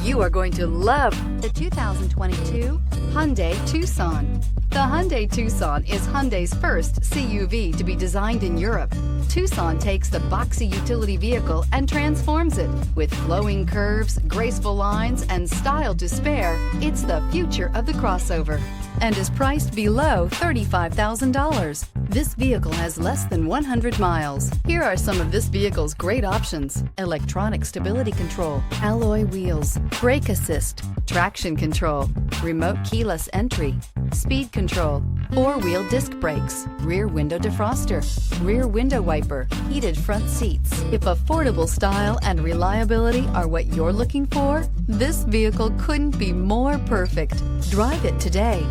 You are going to love the 2022 Hyundai Tucson. The Hyundai Tucson is Hyundai's first CUV to be designed in Europe. Tucson takes the boxy utility vehicle and transforms it. With flowing curves, graceful lines, and style to spare, it's the future of the crossover and is priced below $35,000. This vehicle has less than 100 miles. Here are some of this vehicle's great options: electronic stability control, alloy wheels, brake assist, traction control, remote keyless entry, speed control, four-wheel disc brakes, rear window defroster, rear window wiper, heated front seats. If affordable style and reliability are what you're looking for, this vehicle couldn't be more perfect. Drive it today.